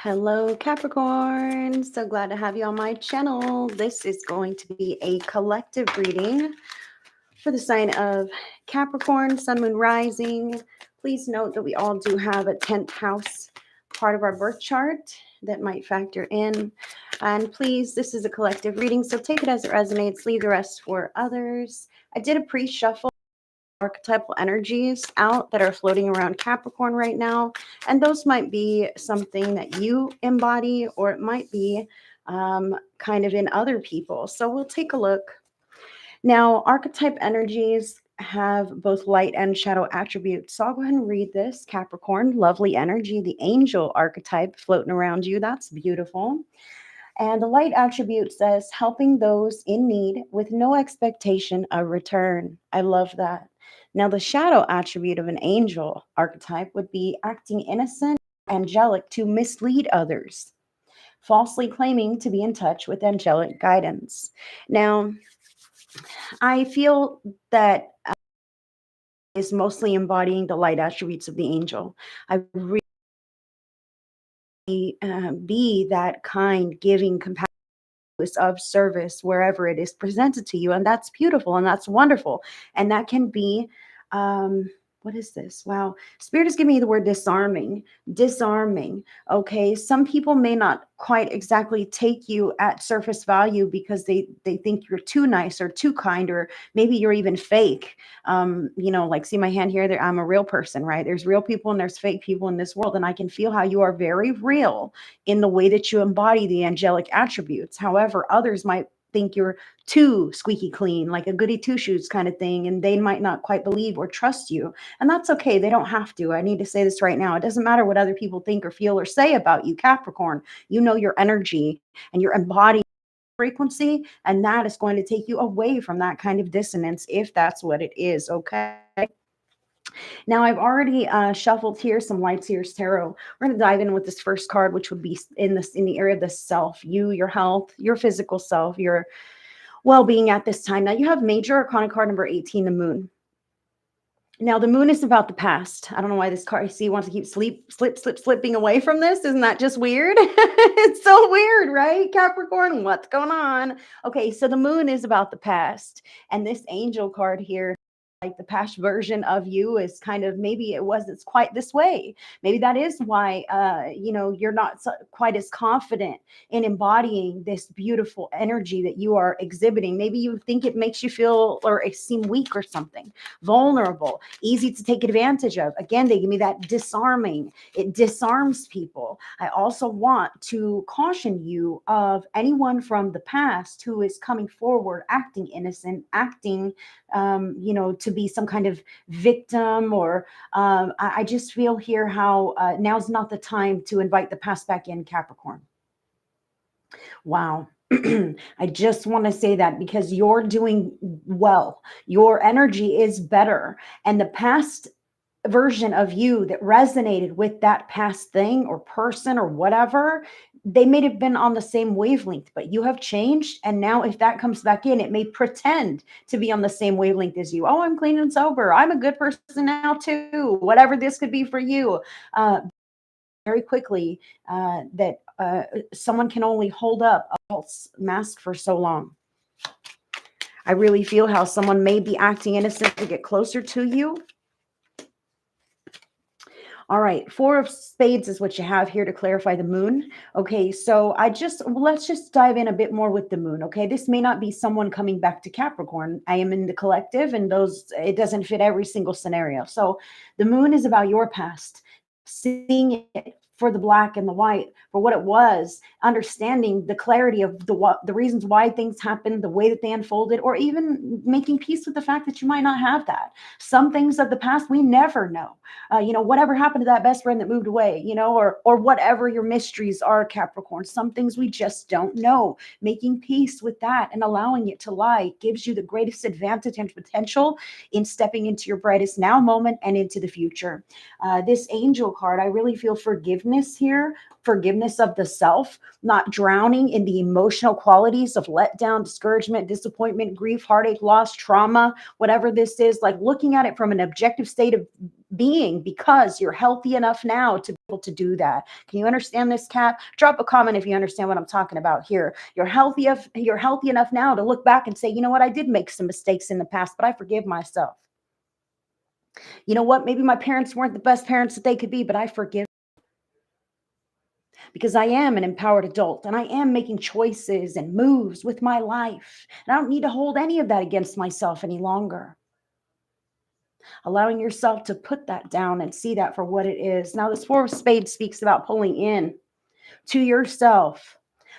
Hello, Capricorn. So glad to have you on my channel. This is going to be a collective reading for the sign of Capricorn, Sun, Moon, Rising. Please note that we all do have a 10th house part of our birth chart that might factor in. And please, this is a collective reading, so take it as it resonates. Leave the rest for others. I did a pre-shuffle archetypal energies out that are floating around Capricorn right now. And those might be something that you embody, or it might be kind of in other people. So we'll take a look. Now, archetype energies have both light and shadow attributes. So I'll go ahead and read this. Capricorn, lovely energy, the angel archetype floating around you. That's beautiful. And the light attribute says helping those in need with no expectation of return. I love that. Now, the shadow attribute of an angel archetype would be acting innocent, angelic to mislead others, falsely claiming to be in touch with angelic guidance. Now, I feel that is mostly embodying the light attributes of the angel. I really be that kind, giving, compassion of service wherever it is presented to you, and that's beautiful and that's wonderful. And that can be what is this? Wow, spirit is giving me the word disarming. Okay, some people may not quite exactly take you at surface value because they think you're too nice or too kind, or maybe you're even fake. Like, see my hand here, there, I'm a real person, right? There's real people and there's fake people in this world, and I can feel how you are very real in the way that you embody the angelic attributes. However, others might think you're too squeaky clean, like a goody two shoes kind of thing, and they might not quite believe or trust you. And that's okay. They don't have to. I need to say this right now. It doesn't matter what other people think or feel or say about you, Capricorn. You know your energy and your embodying frequency, and that is going to take you away from that kind of dissonance if that's what it is. Okay. Now, I've already shuffled here some Light Seers Tarot. We're going to dive in with this first card, which would be in the area of the self, you, your health, your physical self, your well-being at this time. Now, you have Major Arcana card number 18, the Moon. Now, the Moon is about the past. I don't know why this card, I see, wants to keep slipping away from this. Isn't that just weird? It's so weird, right, Capricorn? What's going on? Okay, so the Moon is about the past, and this angel card here, like the past version of you is kind of, maybe it wasn't quite this way. Maybe that is why you're not quite as confident in embodying this beautiful energy that you are exhibiting. Maybe you think it makes you feel or seem weak or something, vulnerable, easy to take advantage of. Again, they give me that disarming. It disarms people. I also want to caution you of anyone from the past who is coming forward acting innocent, acting to be some kind of victim, or I just feel here how now's not the time to invite the past back in, Capricorn. Wow. I just want to say that because you're doing well. Your energy is better. And the past version of you that resonated with that past thing or person or whatever, they may have been on the same wavelength, but you have changed. And now if that comes back in, it may pretend to be on the same wavelength as you. Oh, I'm clean and sober. I'm a good person now too. Whatever this could be for you. Very quickly that someone can only hold up a false mask for so long. I really feel how someone may be acting innocent to get closer to you. All right, 4 of Spades is what you have here to clarify the Moon. Okay, so let's just dive in a bit more with the Moon. Okay, this may not be someone coming back to Capricorn. I am in the collective, and it doesn't fit every single scenario. So the Moon is about your past, seeing it for the black and the white, for what it was, understanding the clarity of the reasons why things happened, the way that they unfolded, or even making peace with the fact that you might not have that. Some things of the past we never know. Whatever happened to that best friend that moved away, or whatever your mysteries are, Capricorn. Some things we just don't know. Making peace with that and allowing it to lie gives you the greatest advantage and potential in stepping into your brightest now moment and into the future. This angel card, I really feel forgiveness forgiveness here, forgiveness of the self, not drowning in the emotional qualities of letdown, discouragement, disappointment, grief, heartache, loss, trauma, whatever this is, like looking at it from an objective state of being, because you're healthy enough now to be able to do that. Can you understand this, Kat? Drop a comment if you understand what I'm talking about here. You're healthy enough now to look back and say, you know what, I did make some mistakes in the past, but I forgive myself. You know what? Maybe my parents weren't the best parents that they could be, but I forgive, because I am an empowered adult and I am making choices and moves with my life. And I don't need to hold any of that against myself any longer. Allowing yourself to put that down and see that for what it is. Now, this Four of Spades speaks about pulling in to yourself,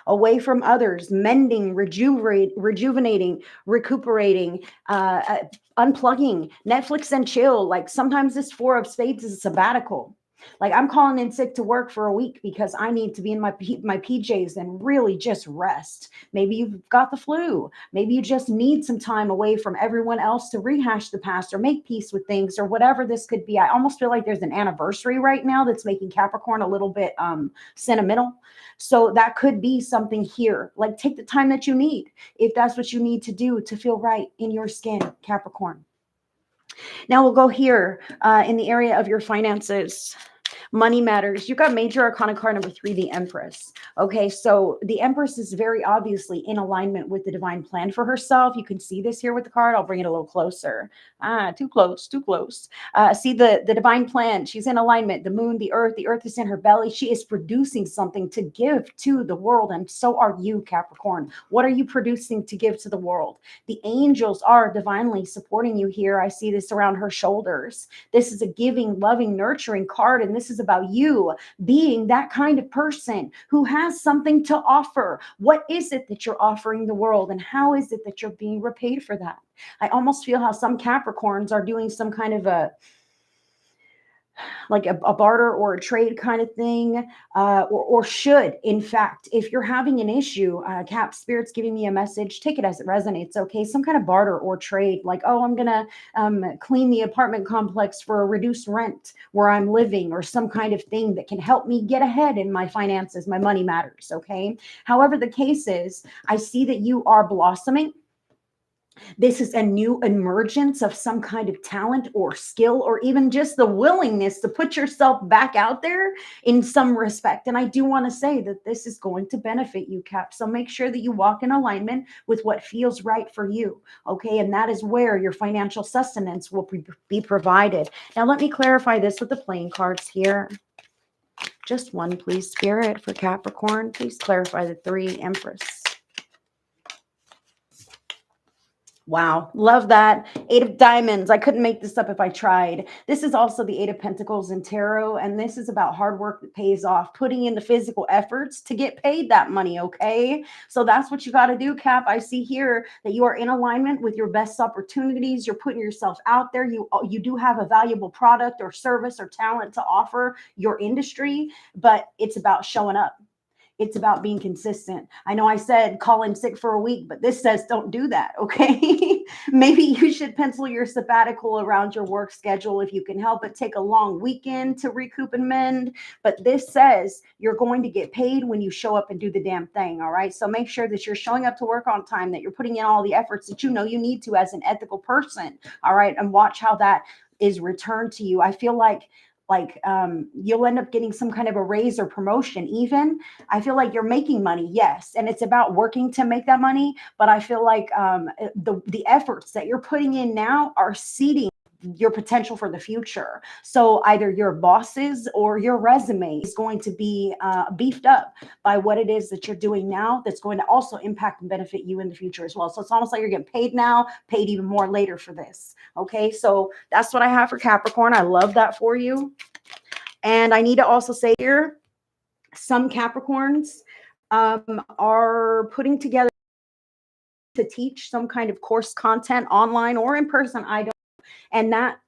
away from others, mending, rejuvenating, recuperating, unplugging, Netflix and chill. Like sometimes this Four of Spades is a sabbatical. Like I'm calling in sick to work for a week because I need to be in my PJs and really just rest. Maybe you've got the flu. Maybe you just need some time away from everyone else to rehash the past or make peace with things or whatever this could be. I almost feel like there's an anniversary right now that's making Capricorn a little bit sentimental. So that could be something here. Like take the time that you need if that's what you need to do to feel right in your skin, Capricorn. Now we'll go here in the area of your finances. Money matters. You got major arcana card number 3, the Empress. Okay, so the Empress is very obviously in alignment with the divine plan for herself. You can see this here with the card. I'll bring it a little closer. Too close, too close. See the divine plan. She's in alignment. The moon, the earth is in her belly. She is producing something to give to the world, and so are you, Capricorn. What are you producing to give to the world? The angels are divinely supporting you here. I see this around her shoulders. This is a giving, loving, nurturing card, and this is about you being that kind of person who has something to offer. What is it that you're offering the world, and how is it that you're being repaid for that? I almost feel how some Capricorns are doing some kind of a barter or a trade kind of thing, or should, in fact, if you're having an issue, Cap Spirit's giving me a message, take it as it resonates, okay? Some kind of barter or trade, like, oh, I'm going to clean the apartment complex for a reduced rent where I'm living, or some kind of thing that can help me get ahead in my finances, my money matters, okay? However the case is, I see that you are blossoming. This is a new emergence of some kind of talent or skill, or even just the willingness to put yourself back out there in some respect. And I do want to say that this is going to benefit you, Cap. So make sure that you walk in alignment with what feels right for you. Okay. And that is where your financial sustenance will be provided. Now, let me clarify this with the playing cards here. Just one, please, Spirit, for Capricorn. Please clarify the 3, Empress. Wow. Love that. 8 of Diamonds. I couldn't make this up if I tried. This is also the 8 of Pentacles in Tarot. And this is about hard work that pays off, putting in the physical efforts to get paid that money. Okay. So that's what you got to do, Cap. I see here that you are in alignment with your best opportunities. You're putting yourself out there. You do have a valuable product or service or talent to offer your industry, but it's about showing up. It's about being consistent. I know I said call in sick for a week, but this says don't do that, okay? Maybe you should pencil your sabbatical around your work schedule if you can help it. Take a long weekend to recoup and mend. But this says you're going to get paid when you show up and do the damn thing, all right? So make sure that you're showing up to work on time, that you're putting in all the efforts that you know you need to as an ethical person, all right? And watch how that is returned to you. I feel like you'll end up getting some kind of a raise or promotion. Even I feel like you're making money, yes, and it's about working to make that money, but I feel like the efforts that you're putting in now are seeding your potential for the future. So either your bosses or your resume is going to be beefed up by what it is that you're doing now, that's going to also impact and benefit you in the future as well. So it's almost like you're getting paid now, paid even more later for this. Okay, so that's what I have for Capricorn. I love that for you. And I need to also say here, some Capricorns are putting together to teach some kind of course content online or in person. I don't. And that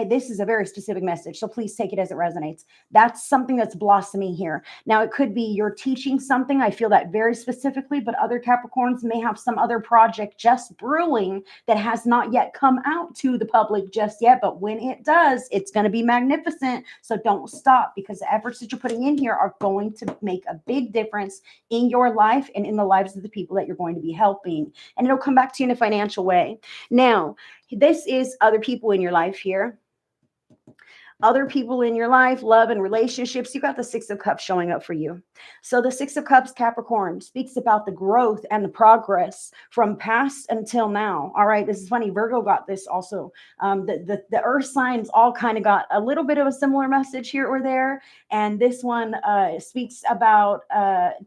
this is a very specific message, so please take it as it resonates. That's something that's blossoming here. Now, it could be you're teaching something. I feel that very specifically, but other Capricorns may have some other project just brewing that has not yet come out to the public just yet. But when it does, it's going to be magnificent. So don't stop, because the efforts that you're putting in here are going to make a big difference in your life and in the lives of the people that you're going to be helping. And it'll come back to you in a financial way. Now, this is other people in your life here. Other people in your life, love and relationships. You got the Six of Cups showing up for you. So the Six of Cups, Capricorn, speaks about the growth and the progress from past until now. All right, this is funny. Virgo got this also. The earth signs all kind of got a little bit of a similar message here or there. And this one speaks about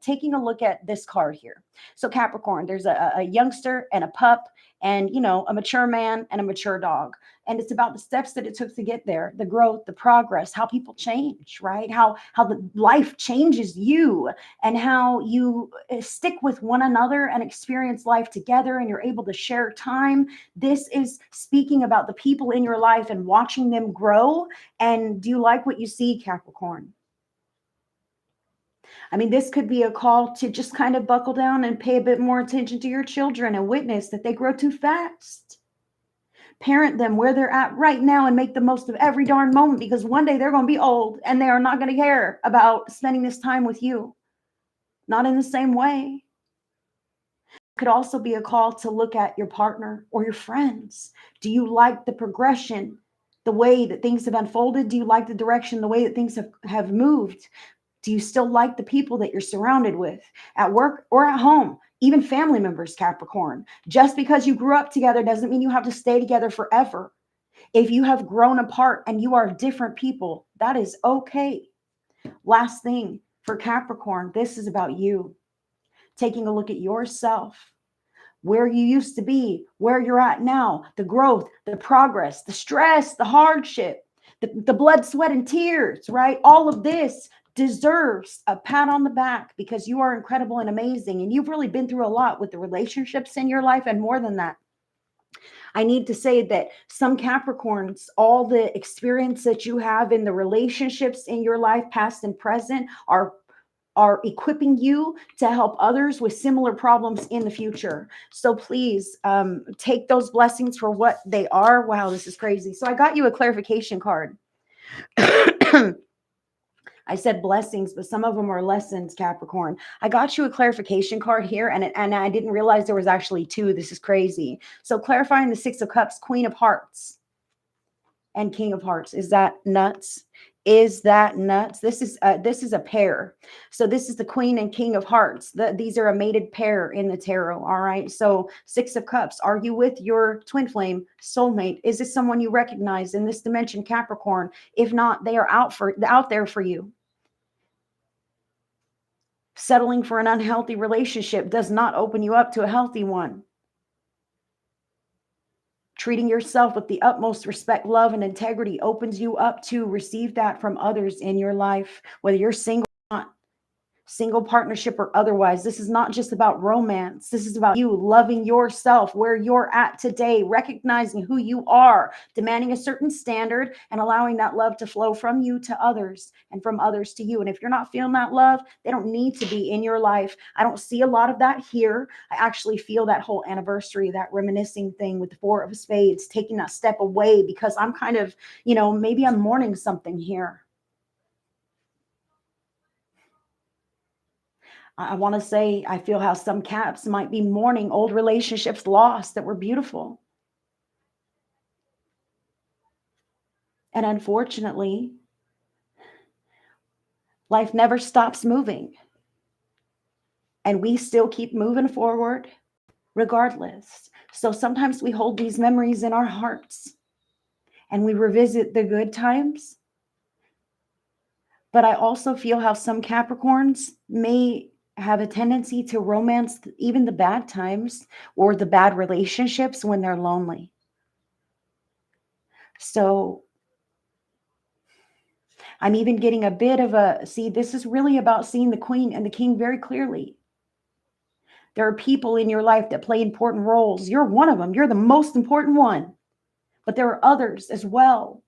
taking a look at this card here. So Capricorn, there's a youngster and a pup, and, you know, a mature man and a mature dog. And it's about the steps that it took to get there, the growth, the progress, how people change, right? How the life changes you, and how you stick with one another and experience life together, and you're able to share time. This is speaking about the people in your life and watching them grow. And do you like what you see, Capricorn? I mean, this could be a call to just kind of buckle down and pay a bit more attention to your children and witness that they grow too fast. Parent them where they're at right now and make the most of every darn moment, because one day they're going to be old and they are not going to care about spending this time with you. Not in the same way. Could also be a call to look at your partner or your friends. Do you like the progression, the way that things have unfolded? Do you like the direction, the way that things have moved? Do you still like the people that you're surrounded with at work or at home? Even family members, Capricorn. Just because you grew up together doesn't mean you have to stay together forever. If you have grown apart and you are different people, that is okay. Last thing for Capricorn, this is about you. Taking a look at yourself, where you used to be, where you're at now, the growth, the progress, the stress, the hardship, the blood, sweat, and tears, right? All of this deserves a pat on the back, because you are incredible and amazing. And you've really been through a lot with the relationships in your life. And more than that, I need to say that some Capricorns, all the experience that you have in the relationships in your life, past and present, are equipping you to help others with similar problems in the future. So please take those blessings for what they are. Wow, this is crazy. So I got you a clarification card. I said blessings, but some of them are lessons, Capricorn. I got you a clarification card here, and I didn't realize there was actually two. This is crazy. So clarifying the Six of Cups, Queen of Hearts, and King of Hearts. Is that nuts? Is that nuts? This is a pair. So this is the Queen and King of Hearts. These are a mated pair in the tarot. All right. So Six of Cups. Are you with your twin flame soulmate? Is this someone you recognize in this dimension, Capricorn? If not, they are out there for you. Settling for an unhealthy relationship does not open you up to a healthy one. Treating yourself with the utmost respect, love, and integrity opens you up to receive that from others in your life, whether you're single or not. Single partnership or otherwise. This is not just about romance. This is about you loving yourself where you're at today, recognizing who you are, demanding a certain standard, and allowing that love to flow from you to others and from others to you. And if you're not feeling that love, they don't need to be in your life. I don't see a lot of that here. I actually feel that whole anniversary, that reminiscing thing with the Four of Spades, taking that step away, because I'm kind of, maybe I'm mourning something here. I want to say, I feel how some Caps might be mourning old relationships lost that were beautiful. And unfortunately, life never stops moving. And we still keep moving forward regardless. So sometimes we hold these memories in our hearts and we revisit the good times. But I also feel how some Capricorns may have a tendency to romance even the bad times or the bad relationships when they're lonely. So I'm even getting a bit of this is really about seeing the Queen and the King very clearly. There are people in your life that play important roles. You're one of them. You're the most important one. But there are others as well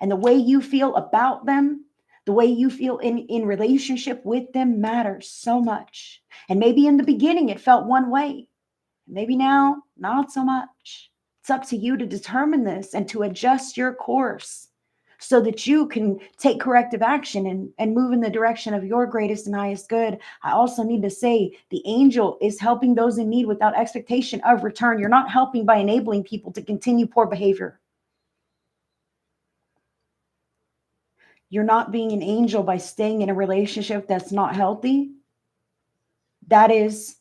And the way you feel about them, the way you feel in relationship with them matters so much. And maybe in the beginning it felt one way. Maybe now, not so much. It's up to you to determine this and to adjust your course so that you can take corrective action and move in the direction of your greatest and highest good. I also need to say the angel is helping those in need without expectation of return. You're not helping by enabling people to continue poor behavior. You're not being an angel by staying in a relationship that's not healthy. That is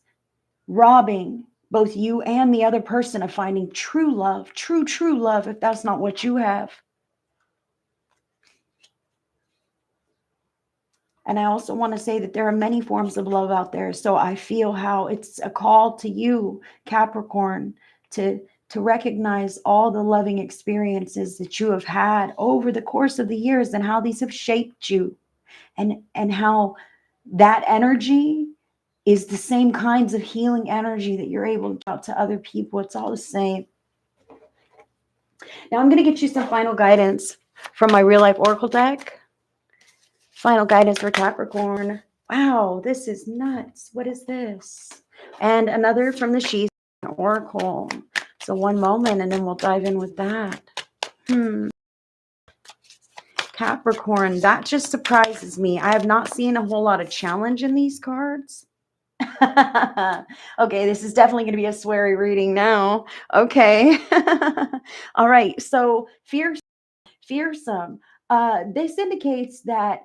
robbing both you and the other person of finding true love, true love, if that's not what you have. And I also want to say that there are many forms of love out there. So I feel how it's a call to you, Capricorn, to recognize all the loving experiences that you have had over the course of the years and how these have shaped you, and how that energy is the same kinds of healing energy that you're able to talk to other people. It's all the same. Now I'm going to get you some final guidance from my real life oracle deck. Final guidance for Capricorn. Wow, this is nuts. What is this? And another from the She Oracle. So one moment and then we'll dive in with that. Capricorn, that just surprises me. I have not seen a whole lot of challenge in these cards. Okay, this is definitely going to be a Sweary reading now. Okay. All right. So fearsome. This indicates that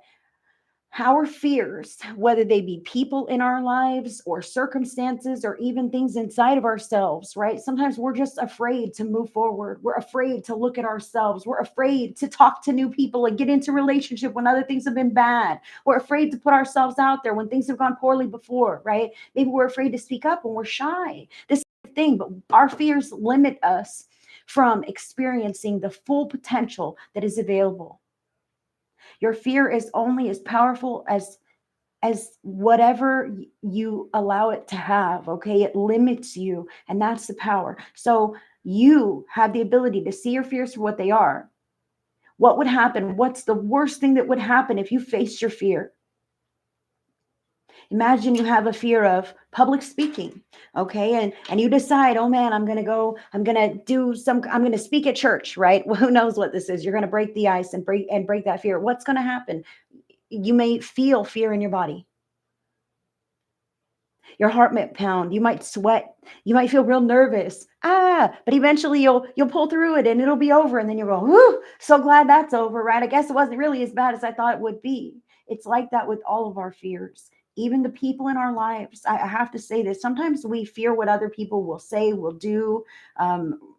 our fears, whether they be people in our lives or circumstances or even things inside of ourselves, right? Sometimes we're just afraid to move forward. We're afraid to look at ourselves. We're afraid to talk to new people and get into relationship when other things have been bad. We're afraid to put ourselves out there when things have gone poorly before, right? Maybe we're afraid to speak up when we're shy. This is the thing, but our fears limit us from experiencing the full potential that is available. Your fear is only as powerful as whatever you allow it to have. Okay, it limits you, and that's the power. So you have the ability to see your fears for what they are. What would happen? What's the worst thing that would happen if you faced your fear? Imagine you have a fear of public speaking, okay? And you decide, oh man, I'm going to speak at church, right? Well, who knows what this is? You're going to break the ice and break that fear. What's going to happen? You may feel fear in your body. Your heart might pound. You might sweat. You might feel real nervous. But eventually you'll pull through it and it'll be over. And then you'll go, whoo, so glad that's over, right? I guess it wasn't really as bad as I thought it would be. It's like that with all of our fears, even the people in our lives. I have to say this. Sometimes we fear what other people will say, will do,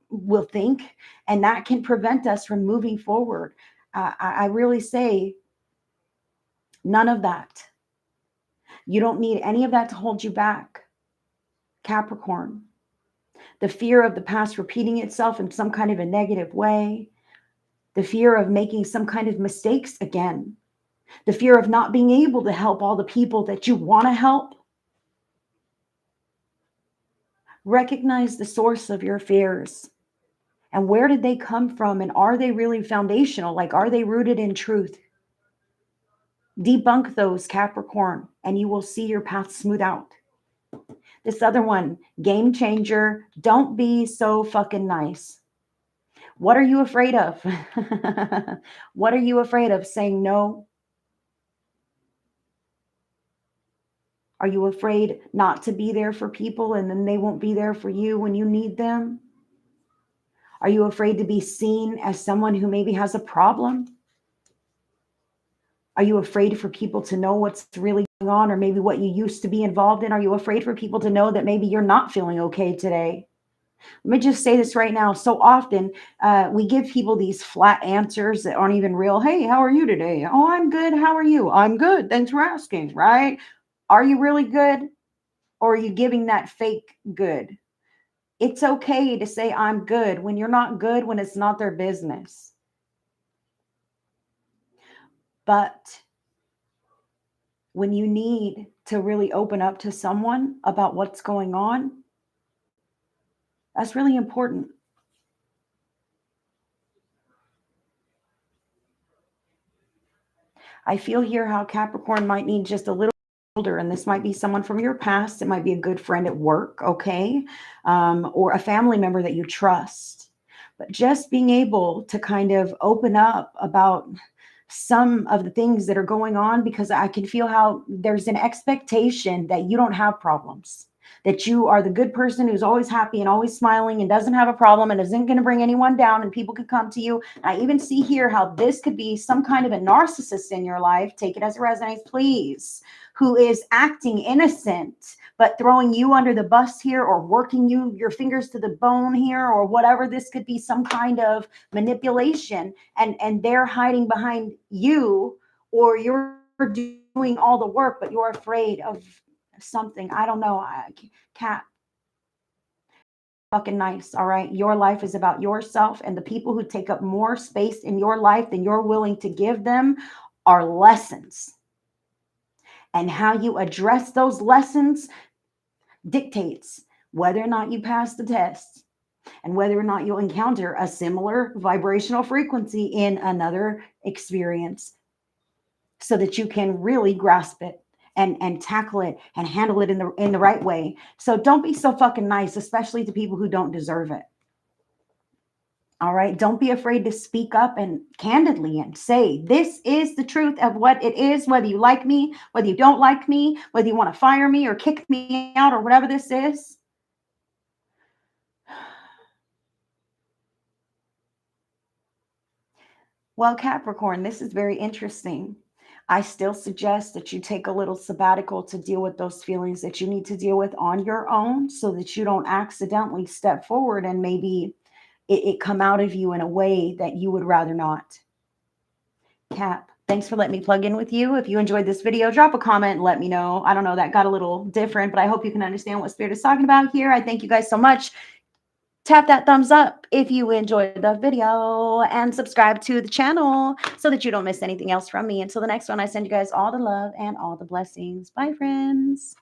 will think, and that can prevent us from moving forward. I really say none of that. You don't need any of that to hold you back, Capricorn. The fear of the past repeating itself in some kind of a negative way, the fear of making some kind of mistakes again, the fear of not being able to help all the people that you want to help. Recognize the source of your fears and where did they come from, and are they really foundational? Like, are they rooted in truth? Debunk those, Capricorn, and you will see your path smooth out. This other one, game changer. Don't be so fucking nice. What are you afraid of? What are you afraid of? Saying no? Are you afraid not to be there for people and then they won't be there for you when you need them? Are you afraid to be seen as someone who maybe has a problem? Are you afraid for people to know what's really going on, or maybe what you used to be involved in? Are you afraid for people to know that maybe you're not feeling okay today? Let me just say this right now. So often we give people these flat answers that aren't even real. Hey, how are you today? Oh, I'm good. How are you? I'm good. Thanks for asking, right? Are you really good? Or are you giving that fake good? It's okay to say I'm good when you're not good, when it's not their business. But when you need to really open up to someone about what's going on, that's really important. I feel here how Capricorn might need just a little older, and this might be someone from your past. It might be a good friend at work, okay, or a family member that you trust. But just being able to kind of open up about some of the things that are going on, because I can feel how there's an expectation that you don't have problems, that you are the good person who's always happy and always smiling and doesn't have a problem and isn't going to bring anyone down, and people can come to you. I even see here how this could be some kind of a narcissist in your life. Take it as it resonates, please, who is acting innocent but throwing you under the bus here, or working your fingers to the bone here, or whatever. This could be some kind of manipulation, and they're hiding behind you, or you're doing all the work, but you're afraid of something. I don't know. Cat, fucking nice. All right. Your life is about yourself, and the people who take up more space in your life than you're willing to give them are lessons. And how you address those lessons dictates whether or not you pass the test, and whether or not you'll encounter a similar vibrational frequency in another experience, so that you can really grasp it and tackle it and handle it in the right way. So don't be so fucking nice, especially to people who don't deserve it. All right. Don't be afraid to speak up and candidly and say, this is the truth of what it is, whether you like me, whether you don't like me, whether you want to fire me or kick me out or whatever this is. Well, Capricorn, this is very interesting. I still suggest that you take a little sabbatical to deal with those feelings that you need to deal with on your own, so that you don't accidentally step forward and maybe it come out of you in a way that you would rather not. Cap, thanks for letting me plug in with you. If you enjoyed this video, drop a comment and let me know. I don't know, that got a little different, but I hope you can understand what Spirit is talking about here. I thank you guys so much. Tap that thumbs up if you enjoyed the video, and subscribe to the channel so that you don't miss anything else from me. Until the next one, I send you guys all the love and all the blessings. Bye, friends.